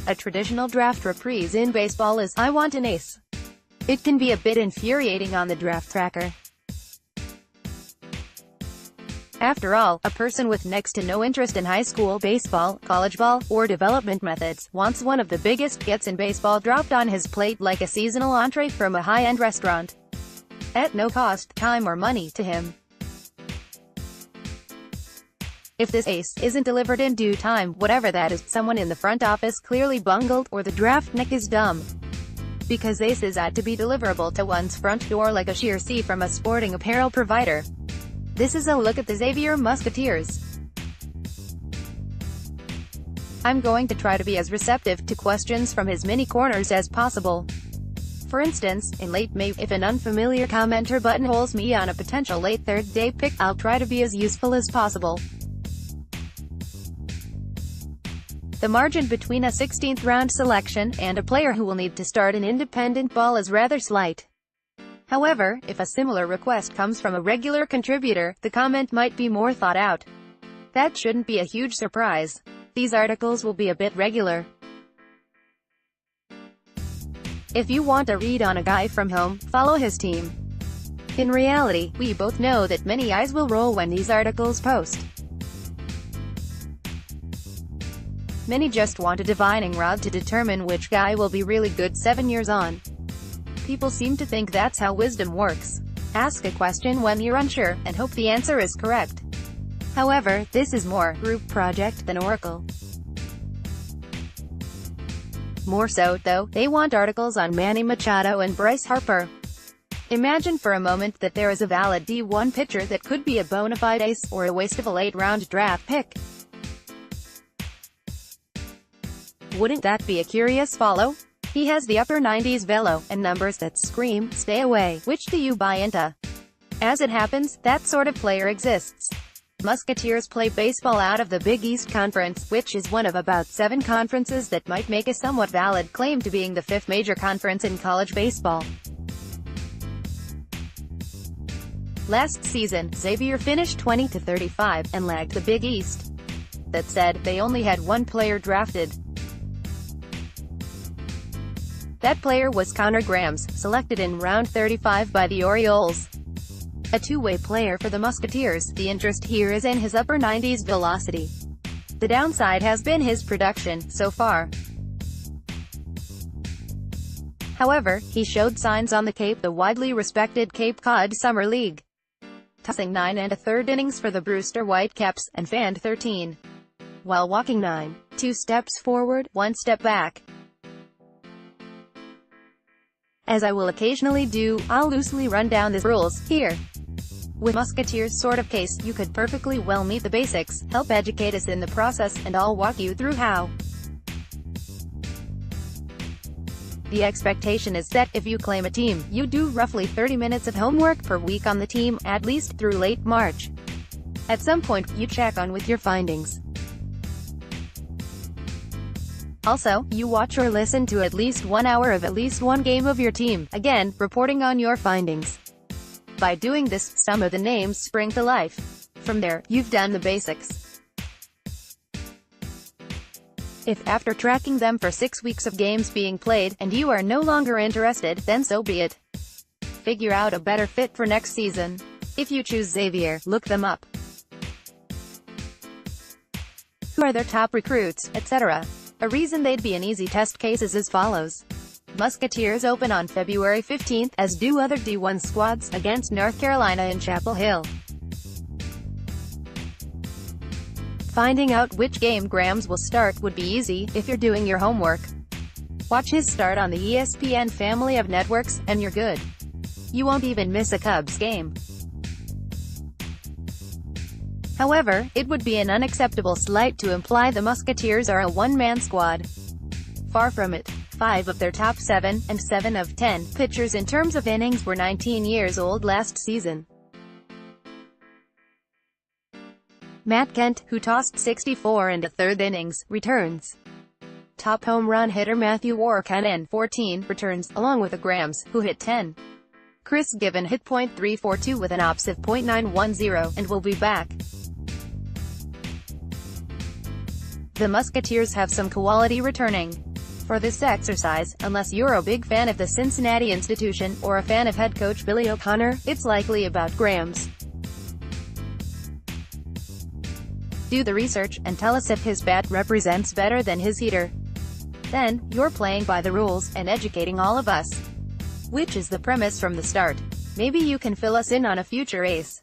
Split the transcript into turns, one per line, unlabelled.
A traditional draft reprise in baseball is, "I want an ace." It can be a bit infuriating on the draft tracker. After all, a person with next to no interest in high school baseball, college ball, or development methods, wants one of the biggest gets in baseball dropped on his plate like a seasonal entree from a high-end restaurant, at no cost, time or money to him. If this ace isn't delivered in due time, whatever that is, someone in the front office clearly bungled, or the draftnik is dumb. Because aces ought to be deliverable to one's front door like a sheer C from a sporting apparel provider. This is a look at the Xavier Musketeers. I'm going to try to be as receptive to questions from as many corners as possible. For instance, in late May, if an unfamiliar commenter buttonholes me on a potential late third-day pick, I'll try to be as useful as possible. The margin between a 16th round selection and a player who will need to start an independent ball is rather slight. However, if a similar request comes from a regular contributor, the comment might be more thought out. That shouldn't be a huge surprise. These articles will be a bit regular. If you want a read on a guy from home, follow his team. In reality, we both know that many eyes will roll when these articles post. Many just want a divining rod to determine which guy will be really good 7 years on. People seem to think that's how wisdom works. Ask a question when you're unsure, and hope the answer is correct. However, this is more group project than oracle. More so, though, they want articles on Manny Machado and Bryce Harper. Imagine for a moment that there is a valid D1 pitcher that could be a bona fide ace, or a waste of a late-round draft pick. Wouldn't that be a curious follow? He has the upper 90s velo, and numbers that scream, "Stay away." Which do you buy into? As it happens, that sort of player exists. Musketeers play baseball out of the Big East Conference, which is one of about 7 conferences that might make a somewhat valid claim to being the 5th major conference in college baseball. Last season, Xavier finished 20-35, and lagged the Big East. That said, they only had one player drafted. That player was Connor Grams, selected in round 35 by the Orioles. A two-way player for the Musketeers, the interest here is in his upper 90s velocity. The downside has been his production, so far. However, he showed signs on the Cape, the widely respected Cape Cod Summer League, tossing 9 1/3 innings for the Brewster Whitecaps, and fanned 13. While walking 9. 2 steps forward, 1 step back. As I will occasionally do, I'll loosely run down the rules here. With Musketeers' sort of case, you could perfectly well meet the basics, help educate us in the process, and I'll walk you through how. The expectation is set: if you claim a team, you do roughly 30 minutes of homework per week on the team, at least through late March. At some point, you check on with your findings. Also, you watch or listen to at least 1 hour of at least one game of your team, again, reporting on your findings. By doing this, some of the names spring to life. From there, you've done the basics. If after tracking them for 6 weeks of games being played, and you are no longer interested, then so be it. Figure out a better fit for next season. If you choose Xavier, look them up. Who are their top recruits, etc. A reason they'd be an easy test case is as follows. Musketeers open on February 15th, as do other D1 squads, against North Carolina in Chapel Hill. Finding out which game Grams will start would be easy, if you're doing your homework. Watch his start on the ESPN family of networks, and you're good. You won't even miss a Cubs game. However, it would be an unacceptable slight to imply the Musketeers are a one-man squad. Far from it. 5 of their top 7, and 7 of 10, pitchers in terms of innings were 19 years old last season. Matt Kent, who tossed 64 1/3 innings, returns. Top home run hitter Matthew Warkanen, 14, returns, along with the Grams, who hit 10. Chris Given hit .342 with an ops of .910, and will be back. The Musketeers have some quality returning. For this exercise, unless you're a big fan of the Cincinnati institution, or a fan of head coach Billy O'Connor, it's likely about grams. Do the research, and tell us if his bat represents better than his heater. Then, you're playing by the rules, and educating all of us. Which is the premise from the start. Maybe you can fill us in on a future ace.